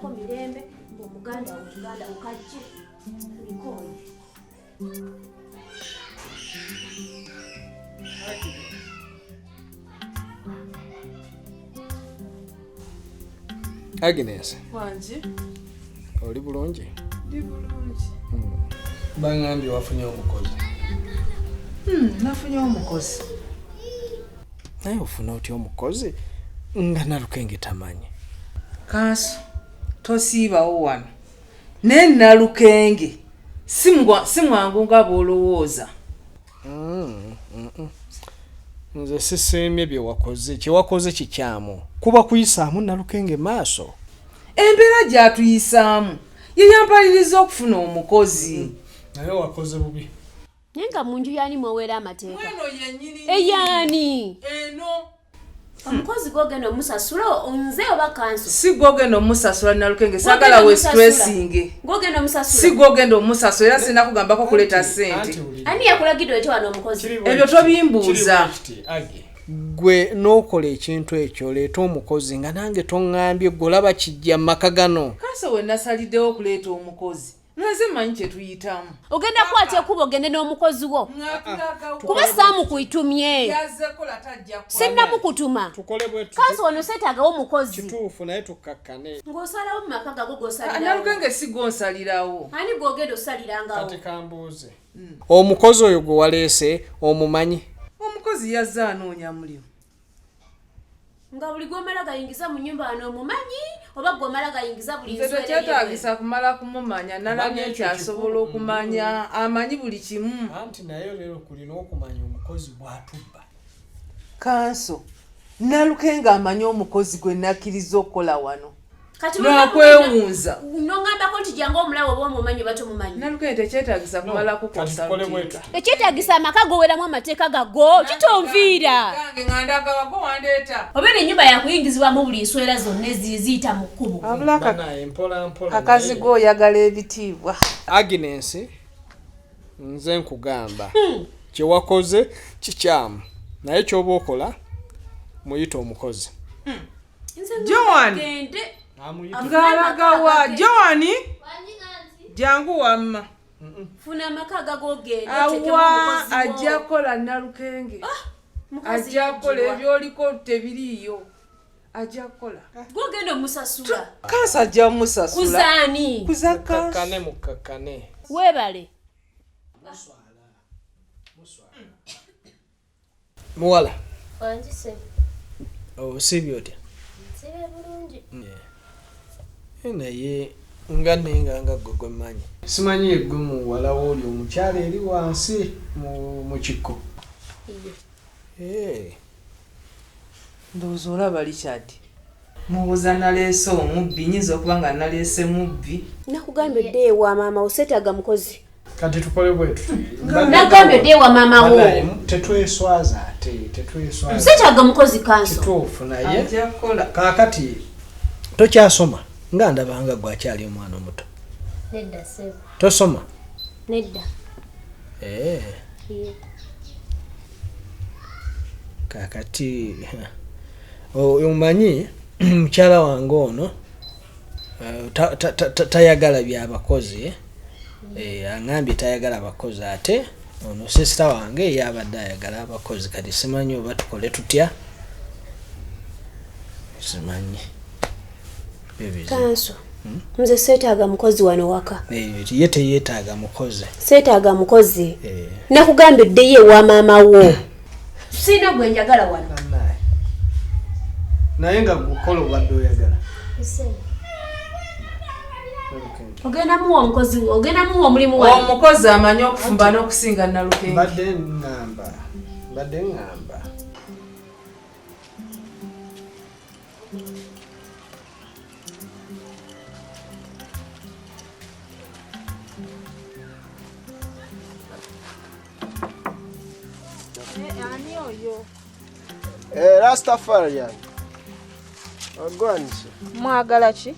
ko mirembe Omuganda ukajje likoni. Agnes. Wanje. Oli bulungi? Ndi bulungi. Bangambye wafunye omukozi. Nafunye omukozi. Naye ofuna otya omukozi nga Nalukenge tamanyi? Kanso tosiibawo wano. Ne Nalukenge si mwangu nga bw'olowooza. Nze sisiimye bye wakoze. Kye wakoze kikyamu. Kuba kuyisaamu Nalukenge maaso. Embeera gy'atuyisaamu ye yampaliriza okufuna omukozi. Naye wakoze bubi. Nenga munju yani mwewera amateeka. Mweno yennyini. Eyani. Eno. Omukozi gwogenda omusasula nze oba kanso. Si gwogenda omusasula Nalukenge sagala we stressinge. Gwogenda omusasula. Si gwogenda omusasula era sina kugambako kuleeta ssente. Ani yakulagidde oti wano omukozi? Ebyo tobimbuuza. Gwe n'okola ekintu ekyo leeta omukozi nga nange tongambye golaba kijja maka gano. Kanso we nasaliddewo okuleeta omukozi. Nze manyi kye tuyitamu. Ogenda kwatya kuba ogende n'omukozi wo. Kuba saamu kuitumye. Yazzekola tajja kwa. Sennamu kutuma. Tukole bwetu. Kanso wano seetaagawo omukozi. Kituufu naye tukakkane. Ng'osalawo mu maka gago g'osalirawo. Nalukenge si gw'onsalirawo. Ani gw'ogenda osalirangawo? Kati kambuuze. Omukozi oyo gwe waleese omumanyi? Omukozi yazze anoonya mulimu. Nga buli gw'omala gayingiza mu nnyumba wano omumanyi oba gw'omala gayingiza buli nze tekyetaagisa kumala kumumanya nalabye nti asobola okumanya amanyi buli kimu. Anti naye leero kulina okumanya omukozi bw'atubba. Kanso Nalukenge amanyi omukozi gwe nakkiriza okukola wano. N'akwewunza. N'ongambako nti jangu omulawo oba omumanyi oba tomumanyi. Nalukenge tekyetaagisa kumala kukonsaltinga. Tekyetaagisa amaka goweramu amateeka gago kitonviira. Kange nga ndagala gwe wandeeta. Obeera ennyumba yakuyingizibwamu buli nswera zonna eziyita mu kkubo. Akazi g'oyagala ebitiibwa. Agnes, nze nkugamba kye wakoze kikyamu naye ky'oba okola muyita omukozi. Joan Ngalagawa Joan jangu wamma. Funa amaka gagogenda awa ajja kola Nalukenge. Ajja kola ebyoliko tebiriiyo. Ajja kola. Gogenda omusasula. Kansa ajja musasula. Kuzaani. Kuzaka. Kakane mukakane. Webale. Muwala. Wanjise. Osibye otya? Sibe bulungi. Naye nga nenga gwe manyi. Simanyi gwe muwala w'oli omukyala eri wansi mu kikko. Ndowooza olaba Richard. Mubuuza naleese omubbi nyinza okuba nga naleese mubbi. Nakugambye dde ewa maama wo seetaaga mukozi. Kati tukole bwetu. Nakugambye dde ewa maama wo. Tetweswaza ate tetweswaza. Seetaaga mukozi kanso. Kituufu naye. Ajja kola. Kaakati tokyasoma nga ndabanga gwakyali omwana omuto. Nedda sebo. Tosoma? Nedda. Kaakati omanyi mukyala wange ono tayagala by'abakozi. Angambye tayagala abakozi ate ono sister wange yabadde ayagala abakozi kati simanyi oba tukole tutya. Simanyi. Kanso. Nze seetaaga mukozi wano waka. Ye teyeetaaga mukozi. Seetaaga mukozi. Nakugambye dde ye wa maama wo. Sina gwe njagala wano. Naye nga gukola obadde oyagala. Ogenda muwa omukozi, ogenda muwa omulimu wawe. Omukozi amanyi okufumba n'okusinga Nalukenge. Badde ngamba. Ani oyo? Rastafarian. Ogwanise. Mwagala ki?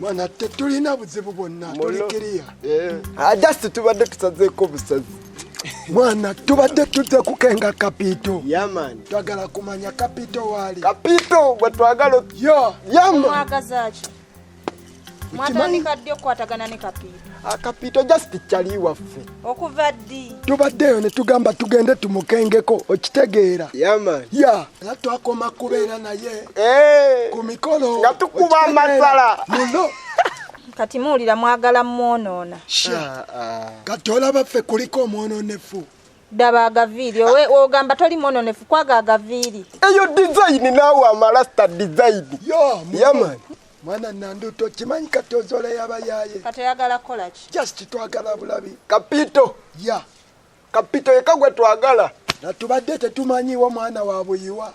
Mwana tetulina buzibu bwonna tulikiriya. Just tubadde tusazeeko busazi. Mwana tubadde tuze kukenga kapito. Yaman. Twagala kumanya kapito wali. Kapito gwe twagala. Yo. Yamba. Mwagaza ki? Mwatandika ddi okukwatagana ne Kapito? Kapito just kyali waffe. Okuva ddi? Tubaddeyo ne tugamba tugende tumukengeko okitegeera. Yaman. Ya. Era twakoma kubeera naye. Ku mikolo. Nga tukuba amasala. Muno. Kati muwulira mwagala mwonoona. Kati olaba ffe kuliko omwononefu. Daba agaviiri ogamba toli mwononefu kwaga agaviiri. Eyo design naawe amalasta design. Yaman. Mwana Nanduto kimanyi kati ozola yabayaye. Kati oyagala kola ki? Just twagala bulabi. Kapito. Ya. Kapito yekagwe twagala. Na tubadde tetumanyiwo mwana wa buyiwa.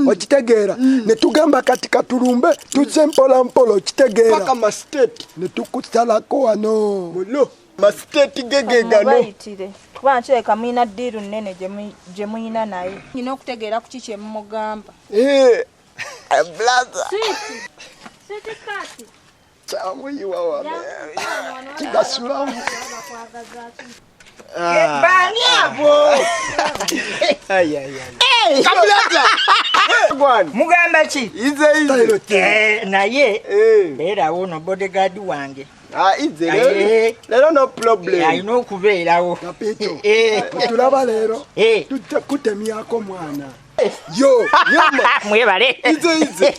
Okitegeera ne tugamba kati katulumbe tuzze mpola mpola okitegeera. Paka ma state ne tukusalako wano. Muno. Ma state gegegano. Bayitire. Kuba nkyeka muyina ddiiru nnene gye muyina naye. Nyina okutegeera ku kiki emumugamba. Brother. Sweet party. Chamuyiwa wane. Kidasulamu. Bani abo. Kabulata. Mugamba ki? Ize. Naye. Era wono bodyguard wange. Ize. Lero no problem. Ayina okubeerawo. Kapito. Tulaba lero. Tujja kutemyako mwana. Yo. Mwebale. Ize.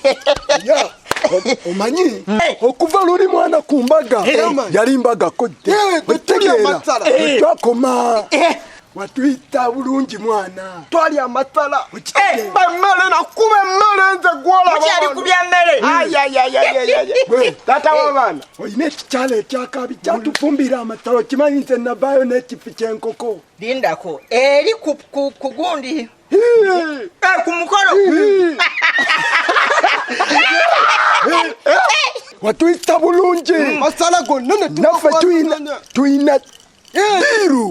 Ya. Omanyi okuva luli mwana ku mbaga yali mbaga kodde tegeera twakoma watuyita bulungi mwana twali amasala bammere nakuba emmere nze gwolaba kubya mmere tata w'abaana olina ekikyalo ekyakabi kyatufumbira amatalo kimanyi nze navaayo n'ekifi ky'enkoko lindako eri ku gundi ku mukolo watuyita bulungi masala gonna naffe tuyina diru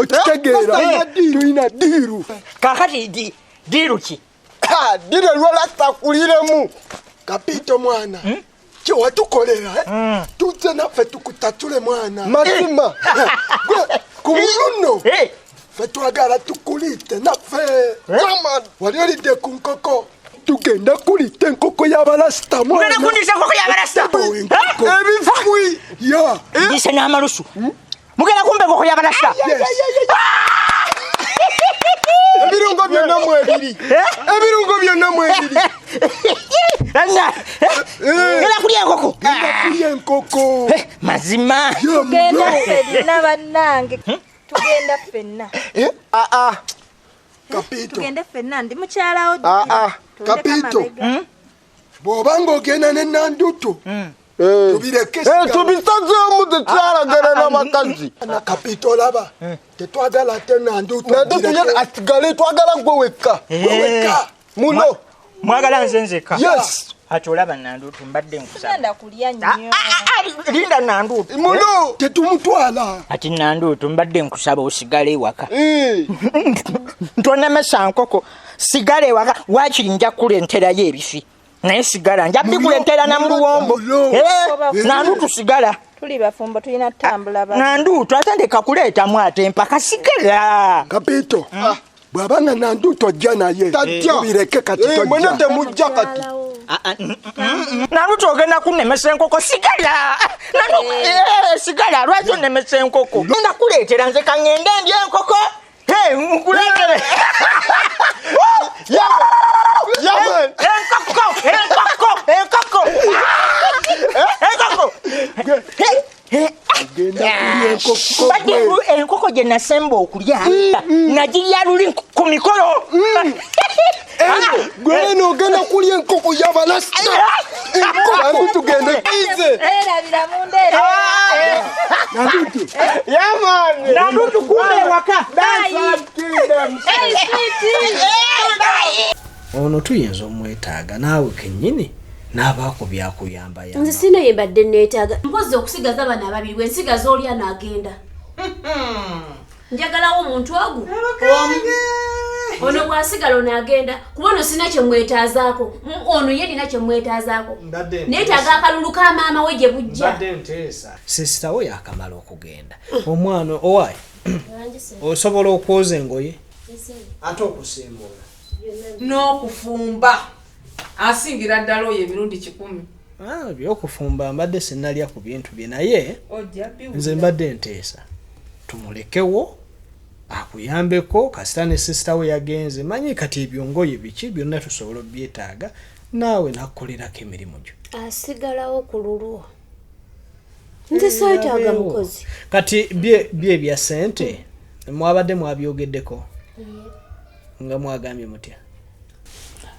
okitegeera tuyina diru kakati diru ki diru lwolasta kuliremu Kapito mwana kyewatukolera tuzze naffe tukutatule mwana mazima ku buluno ffe twagala tukulite naffe wali olidde ku nkoko tugenda kulita enkoko y'abalasita mwana. Mugenda kundisa enkoko y'abalasita? Ebifui. Ya. Ndise n'amalusu. Mugenda kumba enkoko y'abalasita? Ebirungo byonna mwebiri. Ebirungo byonna mwebiri. Ngenda kulya enkoko? Ngenda kulya enkoko. Mazima. Tugenda ffenna bannange. Tugenda ffenna. Kapito. Tugende ffenna ndi mukyalawo. Kapito. Bw'obanga ogenda ne Nanduto. Tubireke sigala. Tubisazeemu tekyalagala n'abakazi. Kapito laba. Tetwagala ate Nanduto. Nanduto asigale twagala gwe wekka. Muno. Mwagala nze nzekka. Yes. Ati olaba Nanduto mbadde nkusaba. Tugenda kulya nnyo. Linda Nanduto. Muno. Tetumutwala. Ati Nanduto mbadde nkusaba osigale ewaka. Ntonemesa nkoko. Sigale ewaka waakiri nja kulenterayo ebifi. Naye sigala nja bikulentera na muluwombo. Nanduto sigala. Tuli bafumbo tulina tambula ba. Nanduto atandika kuleetamu ate mpaka sigala. Kapito. Bw'abanga Nanduto ajja naye. Tubireke kati tojja. Mwene temujja kati. Nanduto ogenda kunnemesa enkoko sigala. Sigala lwaki onnemesa enkoko. Ngenda kuleetera nze kaŋŋende ndya enkoko. Nkuleetere. Yaman. Enkoko. Enkoko gye nasemba okulya nagirya luli ku mikolo. Gweno ogenda kulya enkoko y'abalasita. Enkoko tugende kize. Erabira mundeera. Nanduto. Yaman. Nanduto kumbe ewaka. Ono tuyinza omwetaaga naawe kennyini n'abaako byakuyamba yamba. Nze sina yembadde neetaaga. Mpozi okusigaza bana babiri bwe nsigaza oli anaagenda. Njagalawo omuntu ogu. Ono bw'asigala onaagenda kuba ono sina kye mwetaazaako. Ono ye nina kye mwetaazaako. Neetaaga akalulu ka maama we gye bujja. Sisita we yakamala okugenda. Omwana owaayi osobola okwoza engoye ate okusimbula n'okufumba asingira ddala oyo emirundi 10. byokufumba mbadde sinnalya ku bintu bye naye nze mbadde nteesa tumulekewo akuyambeko kasita ne sister we yagenze manyi kati ebyongoye biki byonna tusobola byetaaga naawe nakukolerako emirimu gyo asigalawo ku lulwo nze saetaaga mukozi kati bye bya sente mwabadde mwabyogeddeko nga mwagambye mutya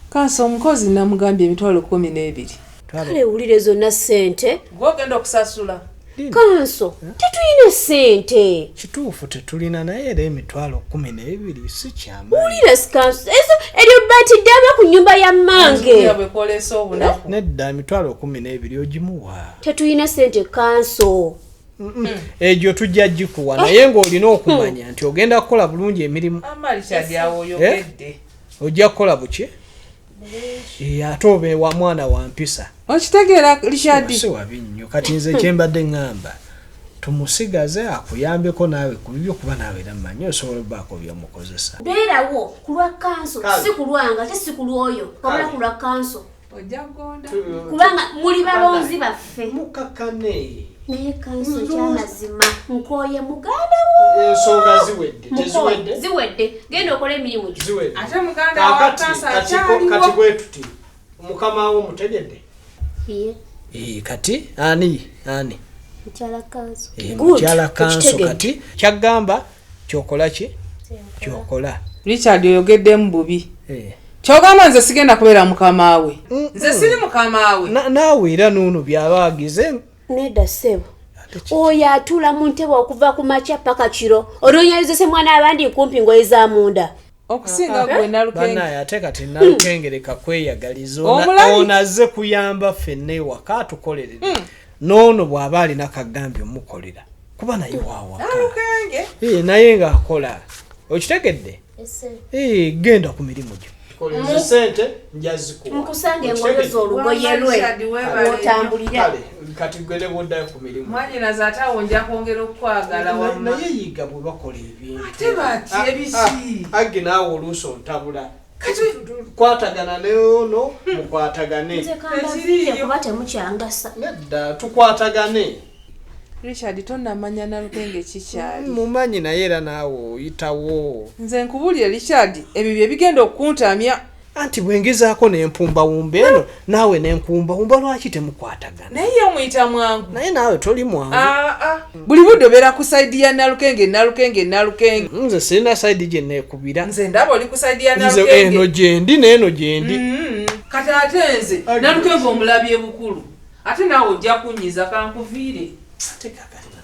Kanso omukozi namugambye emitwalo 12 kale wulire zonna sente gwogenda okusasula Kanso tetulina sente kituufu tetulina naye era emitwalo 12 si kyama wulire Kanso eryo batiddaaba ku nyumba ya mmange nedda emitwalo 12 ogimuwa tetulina sente Kanso egyo tujja gikuwa naye ng'olina okumanya nti ogenda kukola bulungi emirimu ojja kukola buki ate obe wa mwana wa mpisa okitegeera Richard si wabi nnyo kati nze kyembadde ŋŋamba tumusigaze akuyambeko naawe ku bibyo kuba naawe era mmanyi osobola obbaako byomukozesa beerawo ku lwa Kanso si ku lwanga ate si ku lwoyo wabula ku lwa Kanso kubanga muli balonzi baffe mukakane naye Kanso kyamazima nkooye muganda wo ensonga ziwedde genda okola emirimu gyo ate muganda wa Kanso akyaliwo kati bwe tuti mukama wo mutegedde kati ani mukyala Kanso mukyala Kanso kati kyagamba kyokola ki kyokola Richard oyogeddemu bubi kyogamba nze sigenda kubeera mukama we nze siri mukama we naawe era nuuno byabaagize nedda ssebo oyo atula mu ntebe okuva ku makya paka kiro olwonyalizese mwana abandi kumpi ngoye za munda okusinga gwe Nalukenge banaye ate kati Nalukengereka kweyagaliza onazze kuyamba ffenna ewaka atukolerere noono bw'aba alina kagambye omukolera kuba naye waawaka naye ng'akola okitegedde genda ku mirimu gyo sente nkusange engoye z'olugoye lwe otambulira kati gwere boddayo ku mirimu mwanyinaze ate awo nja kwongera okukwagala wamma naye yiga bwe bakola ebintu ate bati ebiki agge naawe oluusi ontabula kwatagana neono mukwatagane kuba temukyangasa nedda tukwatagane Richard tonnamanya Nalukenge kikyali mumanyi naye era naawe oyitawo nze nkubulire Richard ebyo bye bigenda okukuntamya anti bwengezaako n'empumbawumba eno naawe n'empumbawumba lwaki temukwatagana naye yamuyita mwangu naye naawe toli mwangu buli budde obeera ku saidi ya Nalukenge nze sirina saidi gye neekubira nze ndaba oli ku saidi ya nze Nalukenge eno gyendi n'eno gyendi kati ate nze Nalukenge omulabye bukulu ate naawe ojja kunyiza kankuviire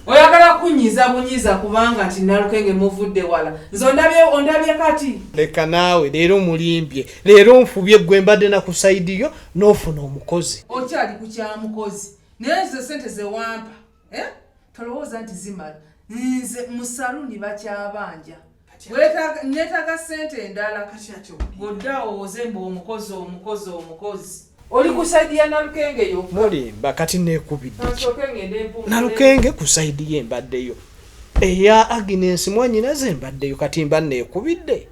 oyagala kunyiza bunyiza kubanga nti Nalukenge muvudde wala nze ondabye kati leka naawe leero mulimbye leero nfubye gwe mbadde na ku saidi yo n'ofuna omukozi okyali ku kyamukozi naye nze sente ze wampa tolowooza nti zimala nze mu saluni bakyabanja neetaaga sente endala goddawo ozemba omukozi oli ku saidi ya Nalukenge yo mulimba kati neekubidde Nalukenge ku saidi ye mbaddeyo eya Agnes mwanyinaze mbaddeyo kati mba neekubidde